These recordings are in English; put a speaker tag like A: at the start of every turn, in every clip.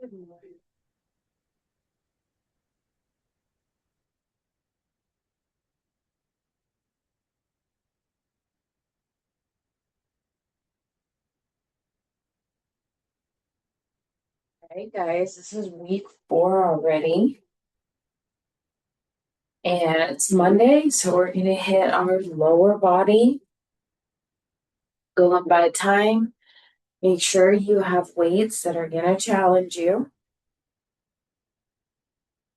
A: Alright, guys, this is week 4 already. And it's Monday, so we're going to hit our lower body. Go up by time. Make sure you have weights that are going to challenge you.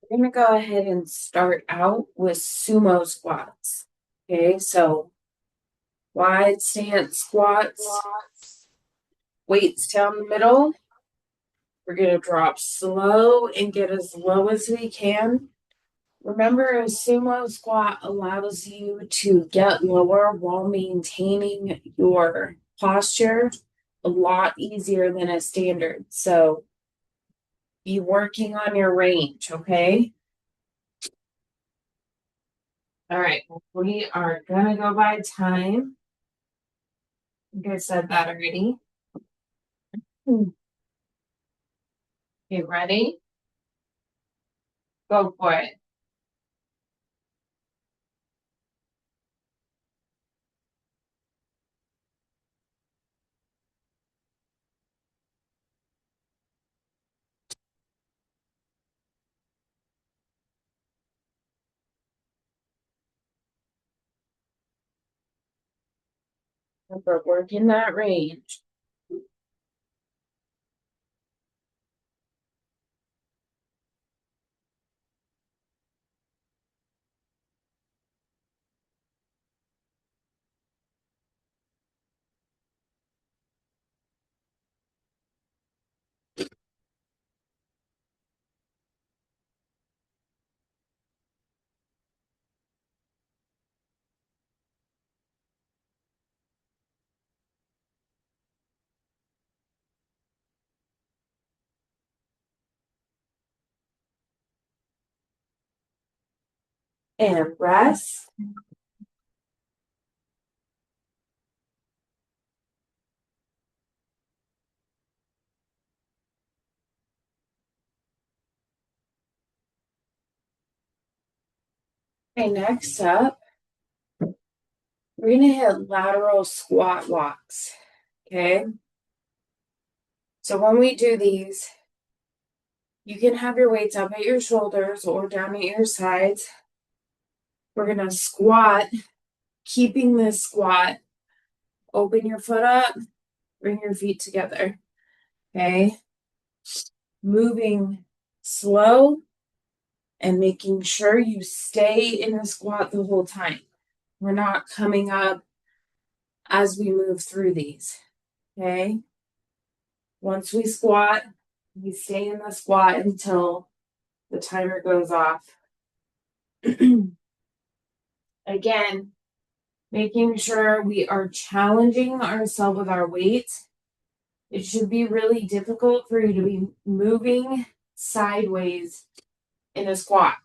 A: We're going to go ahead and start out with sumo squats. Okay, so wide stance squats, weights down the middle. We're going to drop slow and get as low as we can. Remember, a sumo squat allows you to get lower while maintaining your posture a lot easier than a standard. So be working on your range, okay? All right, we are gonna go by time. I think I said that already. Okay, ready? Go for it. Remember, work in that range. And rest. Okay, next up, we're gonna hit lateral squat walks. Okay. So when we do these, you can have your weights up at your shoulders or down at your sides. We're going to squat, keeping this squat. Open your foot up, bring your feet together. Okay. Moving slow and making sure you stay in a squat the whole time. We're not coming up as we move through these. Okay. Once we squat, we stay in the squat until the timer goes off. Again, making sure we are challenging ourselves with our weight. It should be really difficult for you to be moving sideways in a squat.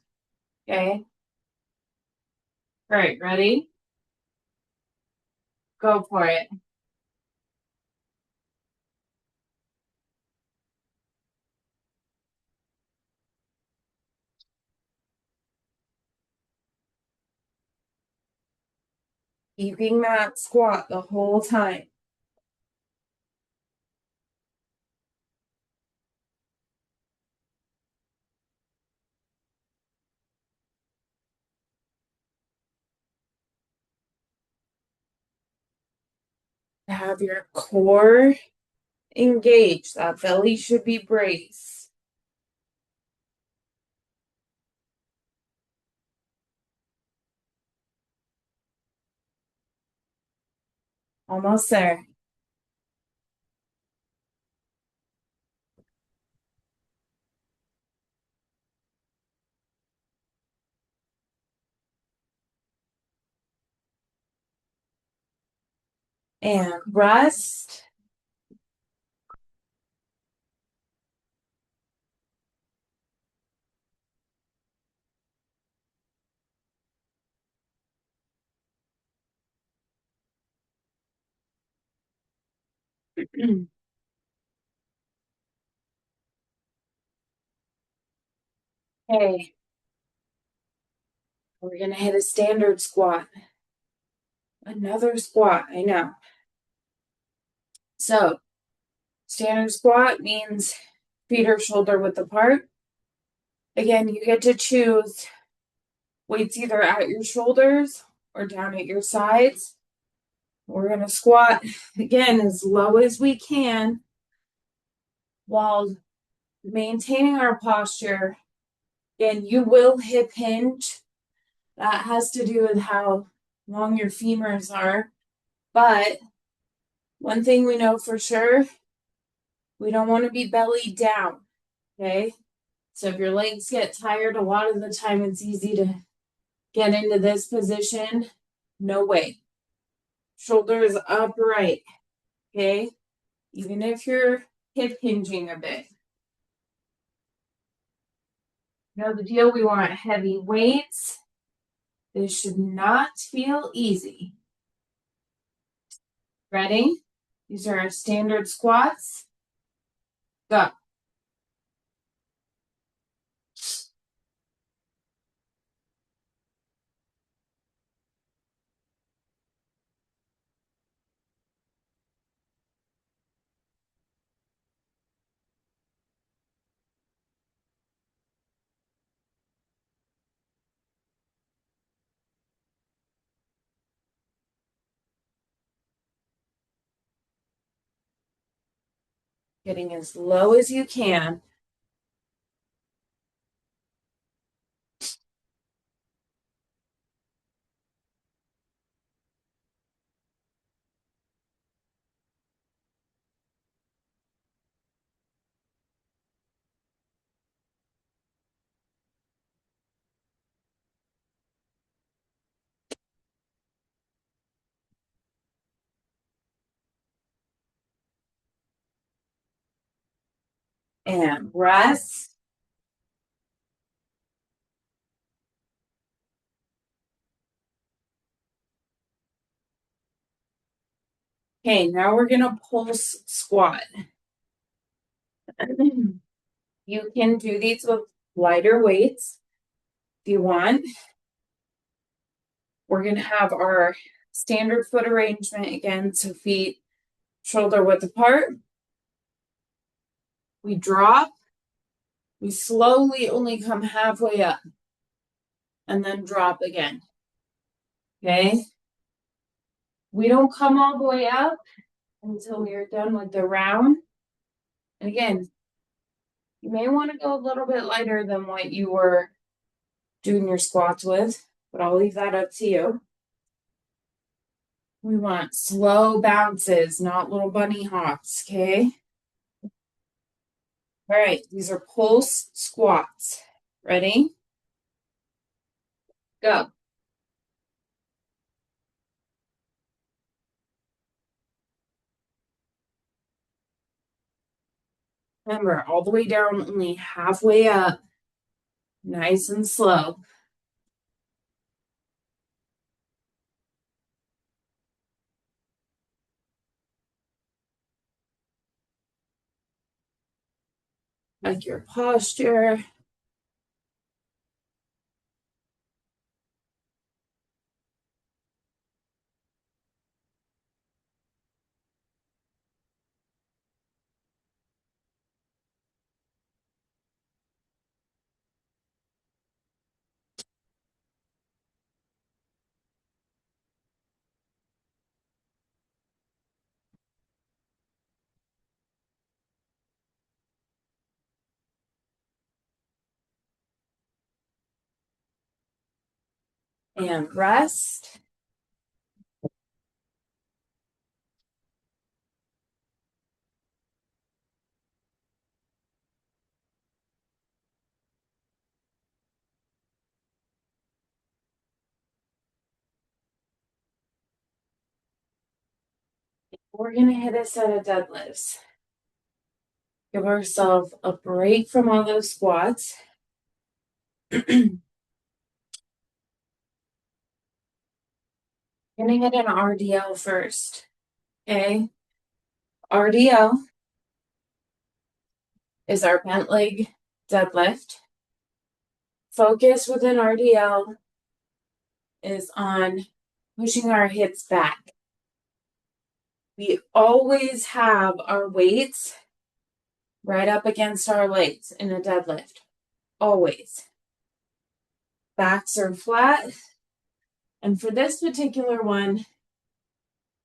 A: Okay. All right, ready? Go for it. Keeping that squat the whole time. Have your core engaged. That belly should be braced. Almost there. And rest. Okay. We're gonna hit a standard squat. Another squat, I know. So, standard squat means feet are shoulder width apart. Again, you get to choose weights either at your shoulders or down at your sides. We're going to squat again as low as we can while maintaining our posture. Again, you will hip hinge. That has to do with how long your femurs are. But one thing we know for sure, we don't want to be belly down. Okay. So if your legs get tired, a lot of the time it's easy to get into this position. No way. Shoulders upright. Okay. Even if you're hip hinging a bit. You know the deal, we want heavy weights. This should not feel easy. Ready? These are our standard squats. Go. Getting as low as you can. And rest. Okay, now we're going to pulse squat. You can do these with lighter weights if you want. We're going to have our standard foot arrangement again, so feet shoulder width apart. We drop. We slowly only come halfway up and then drop again. Okay? We don't come all the way up until we are done with the round. And again, you may want to go a little bit lighter than what you were doing your squats with, but I'll leave that up to you. We want slow bounces, not little bunny hops, okay? All right, these are pulse squats. Ready? Go. Remember, all the way down, only halfway up. Nice and slow. Like your posture. And rest. We're going to hit a set of deadlifts. Give ourselves a break from all those squats. Going to hit an RDL first. Okay. RDL is our bent leg deadlift. focus within RDL is on pushing our hips back. We always have our weights right up against our legs in a deadlift. Always. Backs are flat. And for this particular one,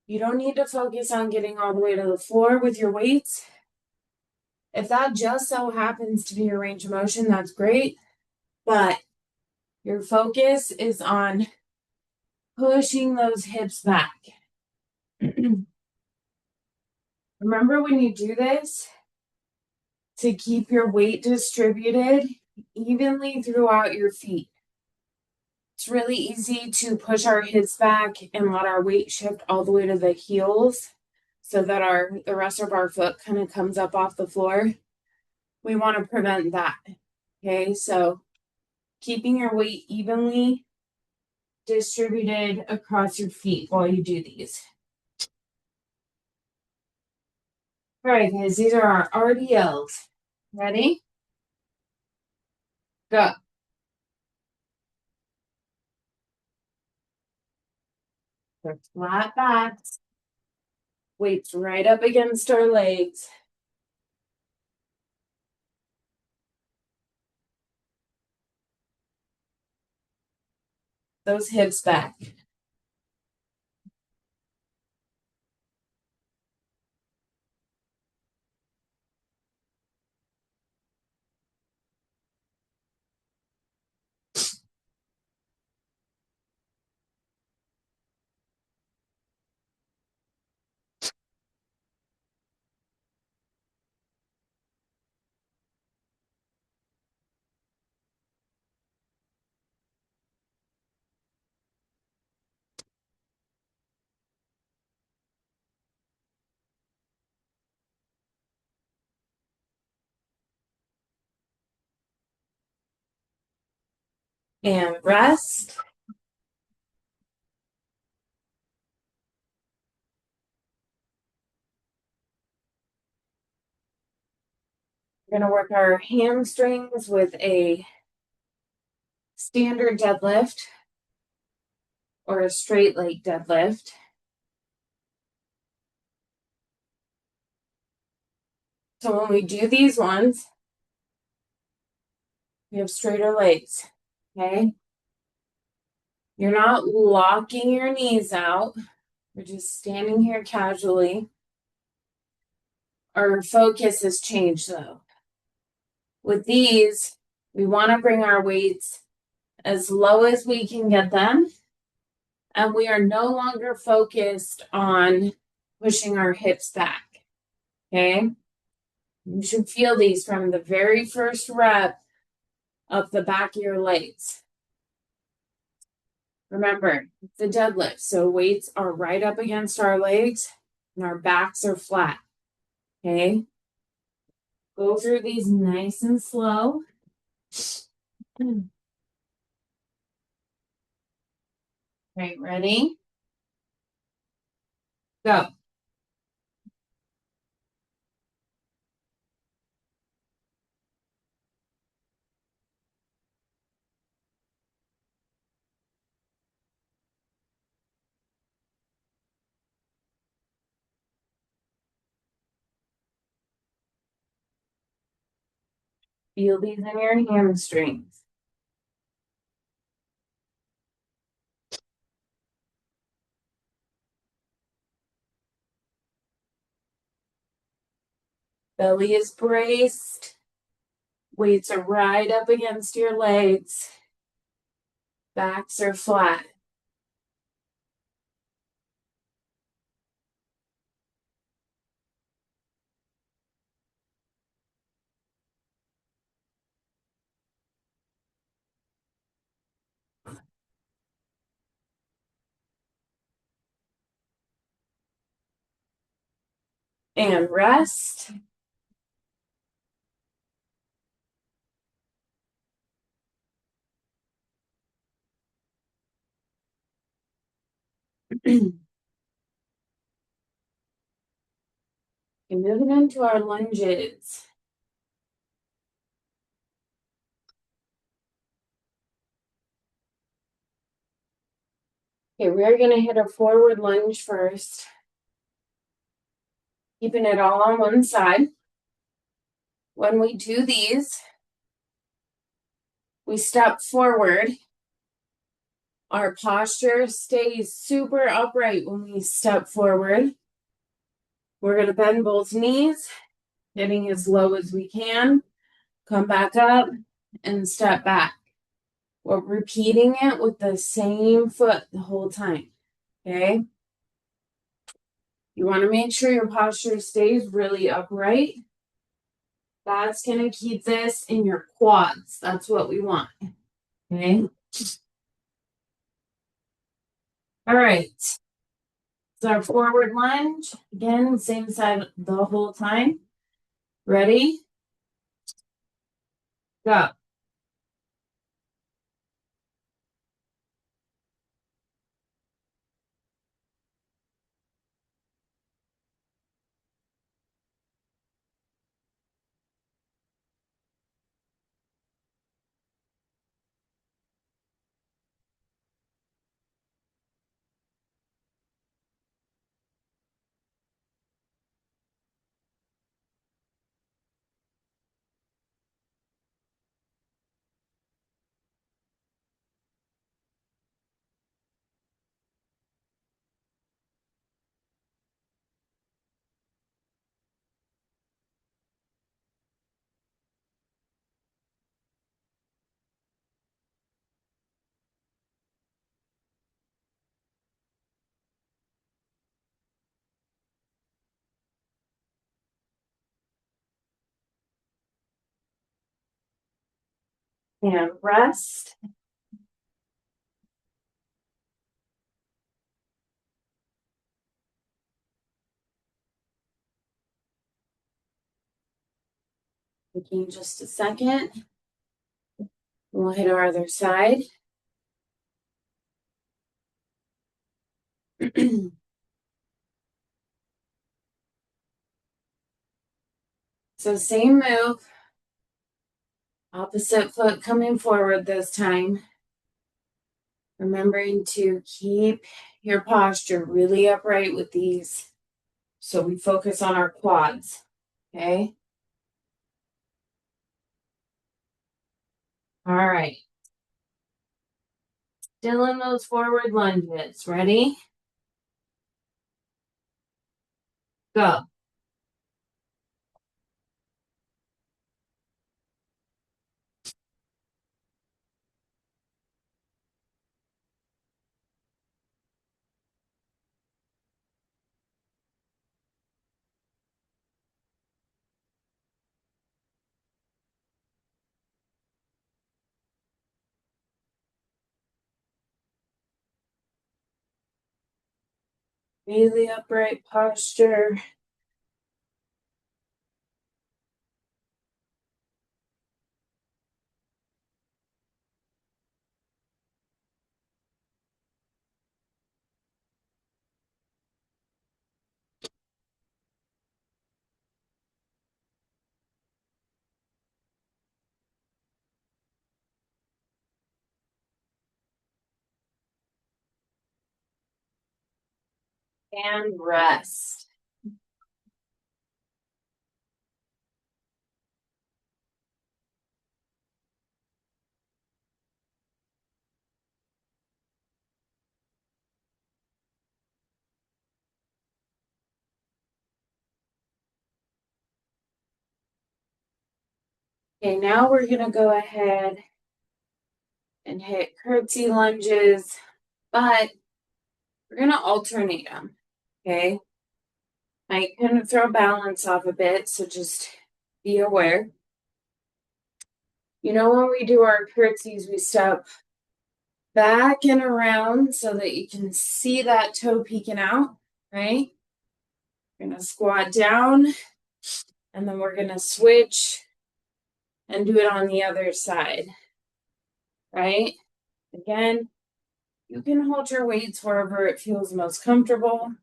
A: you don't need to focus on getting all the way to the floor with your weights. If that just so happens to be your range of motion, that's great. But your focus is on pushing those hips back. Remember when you do this, to keep your weight distributed evenly throughout your feet. It's really easy to push our hips back and let our weight shift all the way to the heels so that the rest of our foot kind of comes up off the floor. We want to prevent that. Okay, so keeping your weight evenly distributed across your feet while you do these. All right, guys, these are our RDLs. Ready? Go. So flat backs. Weights right up against our legs. Those hips back. And rest. We're going to work our hamstrings with a standard deadlift or a straight leg deadlift. So when we do these ones, we have straighter legs, okay? You're not locking your knees out. We're just standing here casually. Our focus has changed though. With these, we want to bring our weights as low as we can get them. And we are no longer focused on pushing our hips back, okay? You should feel these from the very first rep up the back of your legs. Remember, it's a deadlift, so weights are right up against our legs and our backs are flat, okay? Go through these nice and slow. Okay, ready? Go. Feel these in your hamstrings. Belly is braced. Weights are right up against your legs. Backs are flat. And rest. And moving into our lunges. Okay, we're gonna hit a forward lunge first. Keeping it all on one side. When we do these, we step forward. Our posture stays super upright when we step forward. We're going to bend both knees, getting as low as we can. Come back up and step back. We're repeating it with the same foot the whole time. Okay? You want to make sure your posture stays really upright. That's going to keep this in your quads. That's what we want. Okay? All right. So our forward lunge. Again, same side the whole time. Ready? Go. And rest. Taking just a second. We'll hit our other side. So same move. Opposite foot coming forward this time. Remembering to keep your posture really upright with these. So we focus on our quads. Okay. All right. Still in those forward lunges. Ready? Go. Really upright posture. And rest. Okay, now we're going to go ahead and hit curtsy lunges, but we're going to alternate them. Okay. Might kind of throw balance off a bit, so just be aware. You know, when we do our curtsies, we step back and around so that you can see that toe peeking out, right? We're going to squat down, and then we're going to switch and do it on the other side, right? Again, you can hold your weights wherever it feels most comfortable.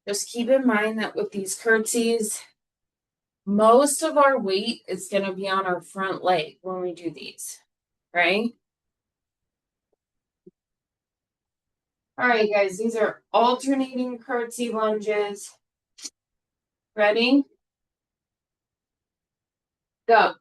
A: Just keep in mind that with these curtsies, most of our weight is going to be on our front leg when we do these, right? All right, guys, these are alternating curtsy lunges. Ready? Go.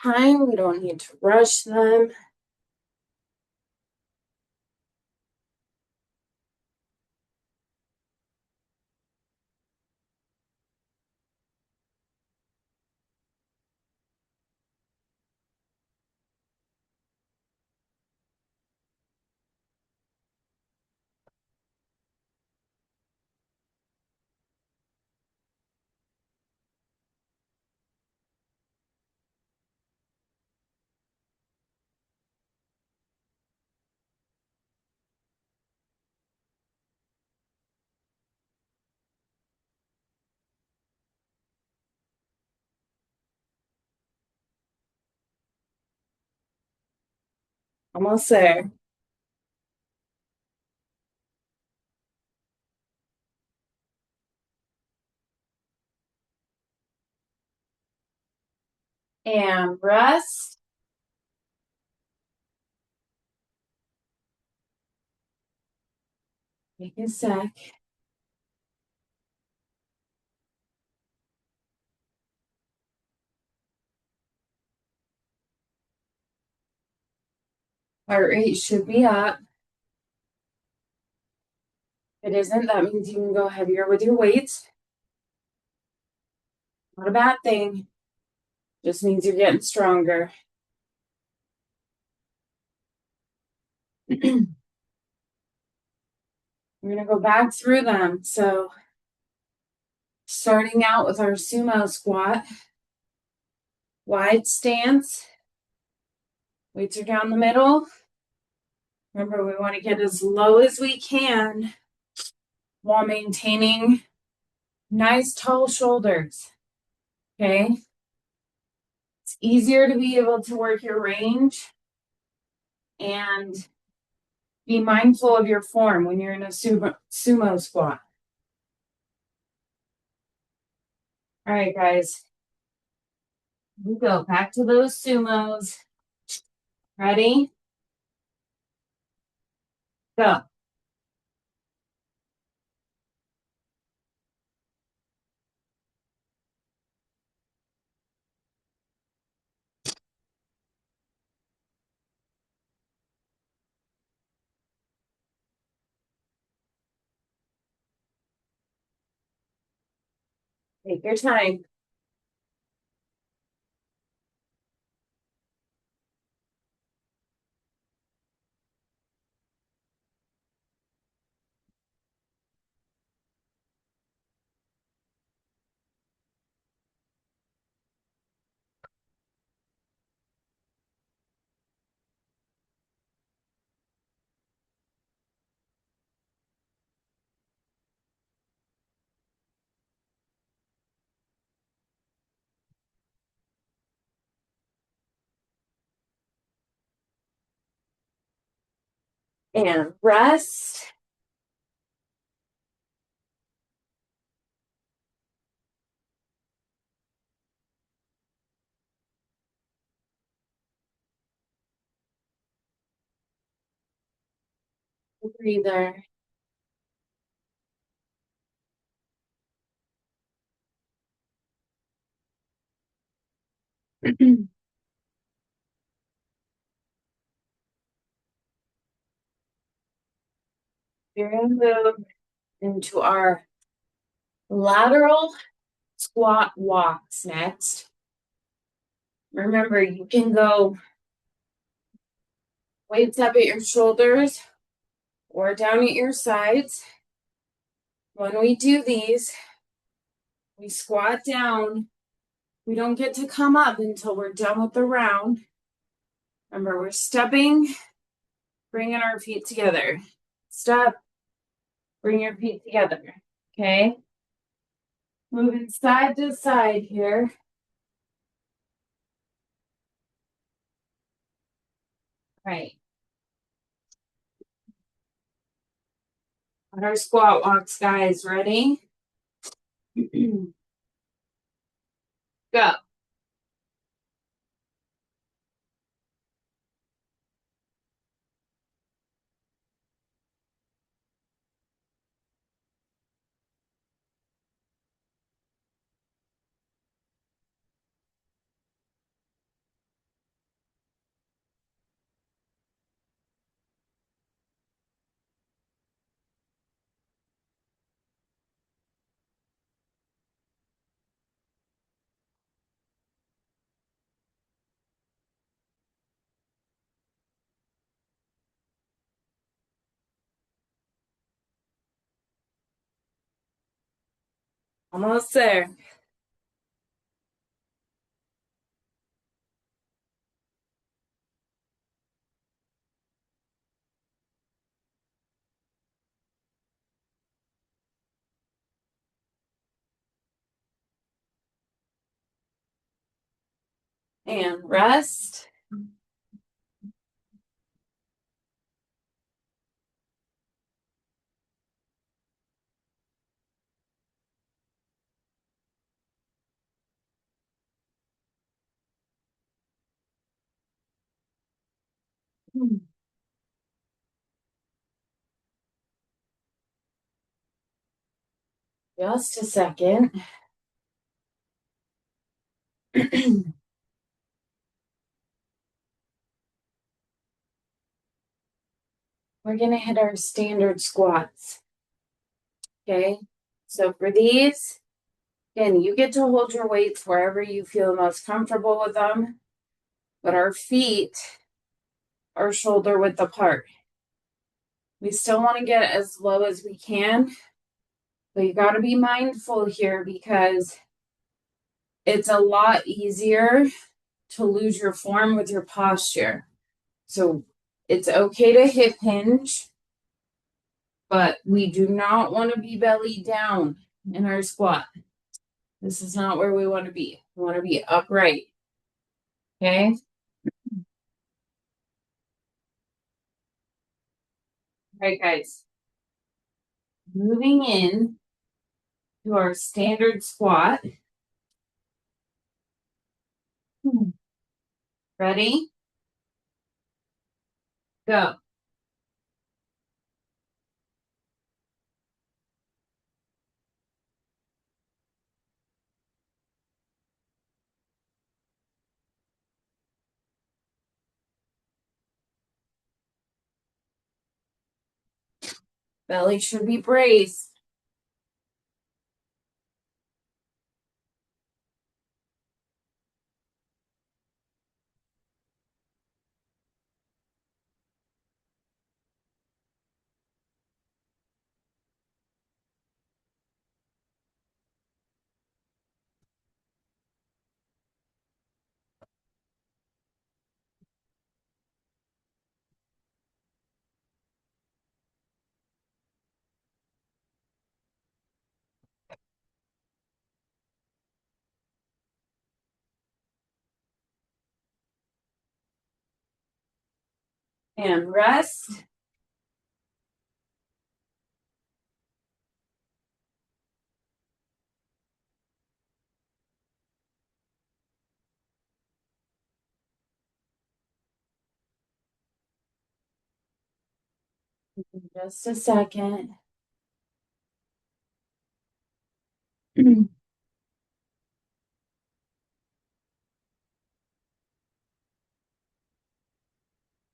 A: Time, we don't need to rush them. Almost there. And rest. Take a sec. Heart rate should be up. If it isn't, that means you can go heavier with your weights. Not a bad thing. Just means you're getting stronger. We're going to go back through them. So, starting out with our sumo squat, wide stance. Weights are down the middle. Remember, we want to get as low as we can while maintaining nice tall shoulders. Okay. It's easier to be able to work your range and be mindful of your form when you're in a sumo squat. All right, guys. We go back to those sumos. Ready? Go. Take your time. And rest. Breather. We're going to move into our lateral squat walks next. Remember, you can go weights up at your shoulders or down at your sides. When we do these, we squat down. We don't get to come up until we're done with the round. Remember, we're stepping, bringing our feet together. Step, bring your feet together. Okay? Moving side to side here. Right. On our squat walks, guys. Ready? Go. Almost there. And rest. Just a second. We're going to hit our standard squats. Okay. So for these, again, you get to hold your weights wherever you feel most comfortable with them, but our feet are shoulder width apart. We still want to get as low as we can, but you got to be mindful here because it's a lot easier to lose your form with your posture. So it's okay to hip hinge, but we do not want to be belly down in our squat. This is not where we want to be. We want to be upright. Okay. All right, guys. Moving in to our standard squat. Ready? Go. Belly should be braced. And rest. Just a second.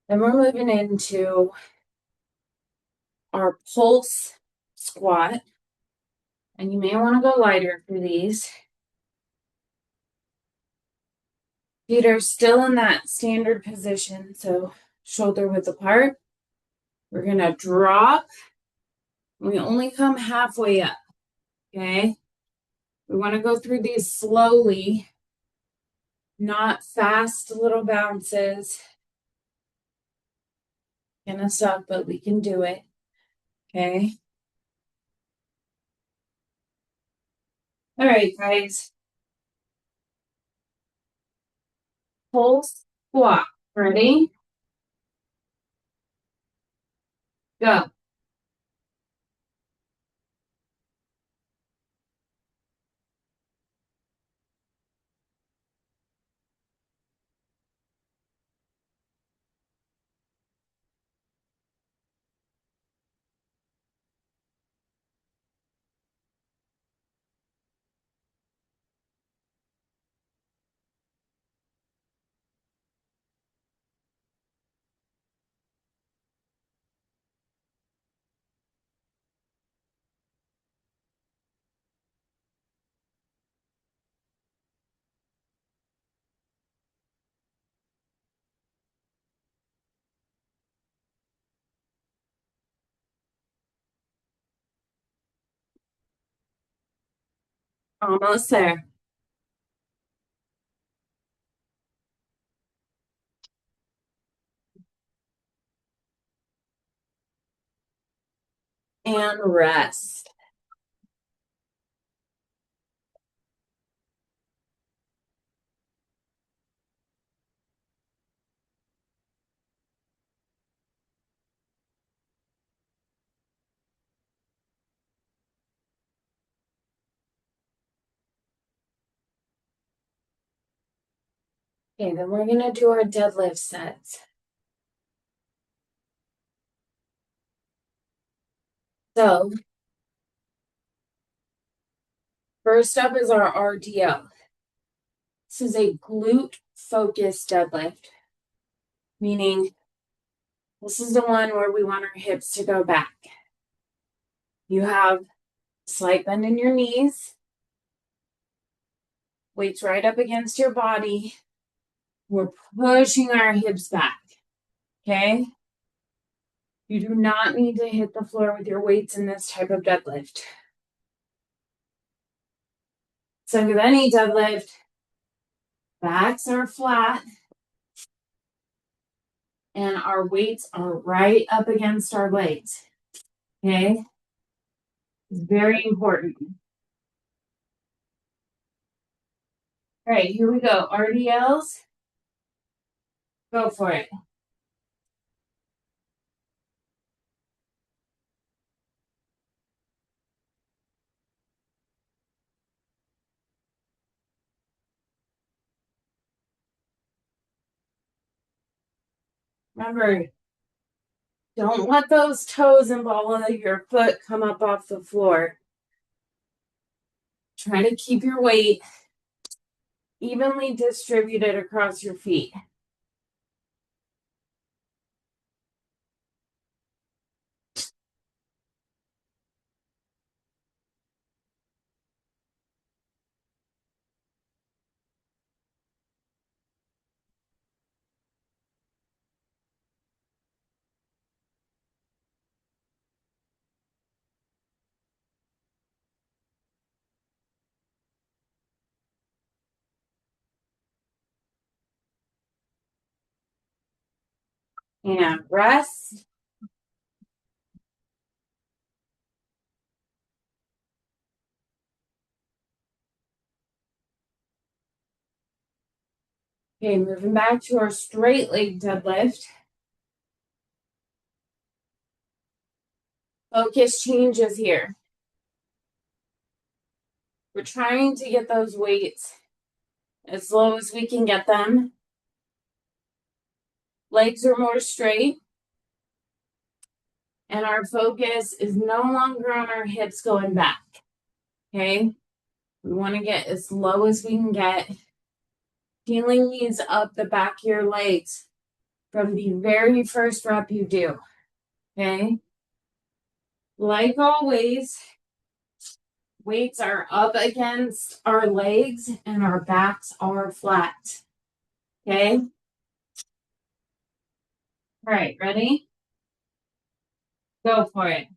A: Then we're moving into our pulse squat. And you may want to go lighter for these. Feet are still in that standard position, so shoulder width apart. We're going to drop. We only come halfway up, okay? We want to go through these slowly, not fast little bounces. Gonna suck, but we can do it, okay? All right, guys. Full squat. Ready? Go. Almost there. And rest. Okay, then we're gonna do our deadlift sets. So, first up is our RDL. This is a glute focused deadlift, meaning this is the one where we want our hips to go back. You have a slight bend in your knees, weights right up against your body. We're pushing our hips back. Okay? You do not need to hit the floor with your weights in this type of deadlift. So with any deadlift, backs are flat and our weights are right up against our legs. Okay? It's very important. All right, here we go. RDLs. Go for it. Remember, don't let those toes and ball of your foot come up off the floor. Try to keep your weight evenly distributed across your feet. And rest. Okay, moving back to our straight leg deadlift. Focus changes here. We're trying to get those weights as low as we can get them. Legs are more straight. And our focus is no longer on our hips going back. Okay? We want to get as low as we can get. Feeling these up the back of your legs from the very first rep you do. Okay? Like always, weights are up against our legs and our backs are flat. Okay? All right, ready? Go for it.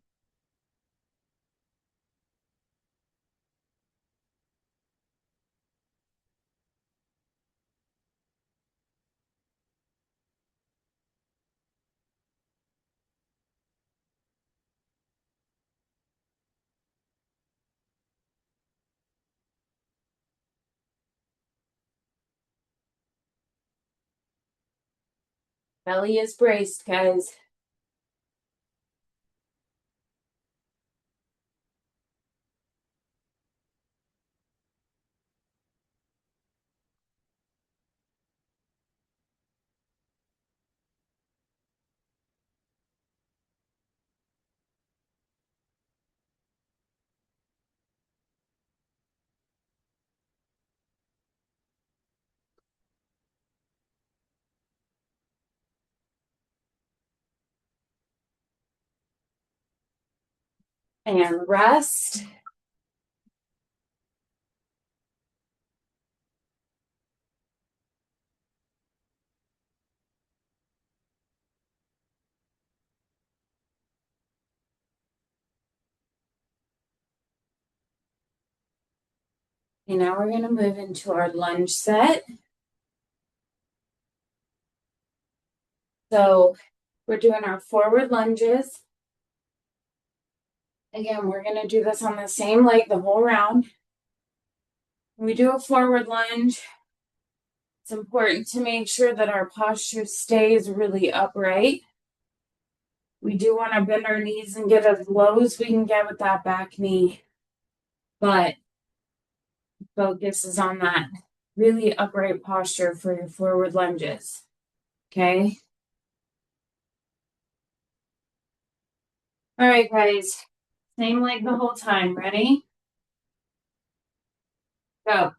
A: Belly is braced, guys. and rest. And now we're going to move into our lunge set. So we're doing our forward lunges. Again, we're going to do this on the same leg the whole round. When we do a forward lunge, it's important to make sure that our posture stays really upright. We do want to bend our knees and get as low as we can get with that back knee, but focus is on that really upright posture for your forward lunges. Okay. All right, guys. Same leg the whole time. Ready? Go.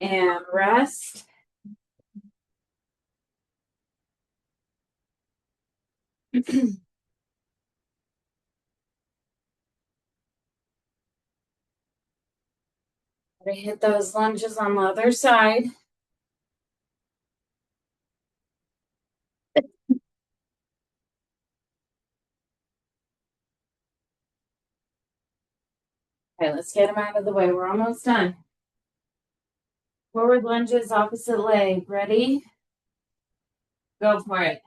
A: And rest. Gotta hit those lunges on the other side. Okay, let's get them out of the way. We're almost done. Forward lunges, opposite leg. Ready? Go for it.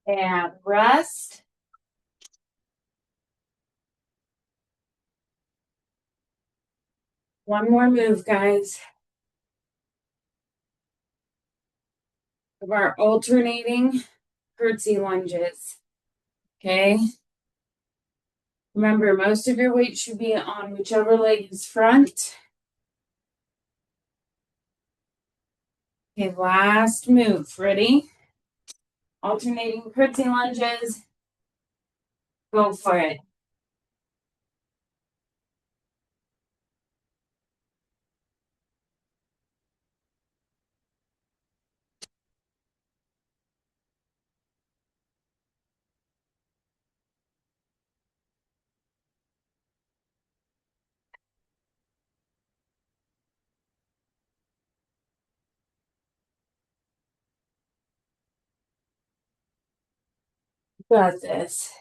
A: And rest. One more move, guys. Of our alternating curtsy lunges. Okay. Remember, most of your weight should be on whichever leg is front. Okay, last move. Ready? Alternating curtsy lunges. Go for it. Got this.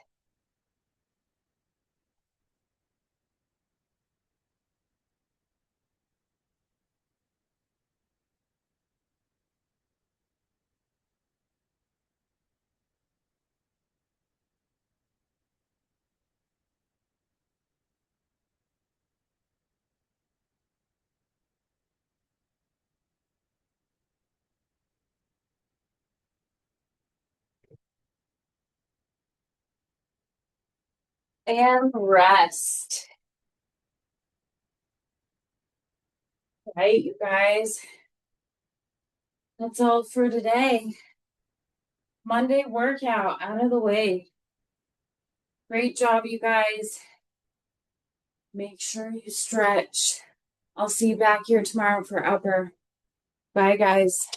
A: And rest. Right, you guys. That's all for today. Monday workout out of the way. Great job, you guys. Make sure you stretch. I'll see you back here tomorrow for upper. Bye, guys.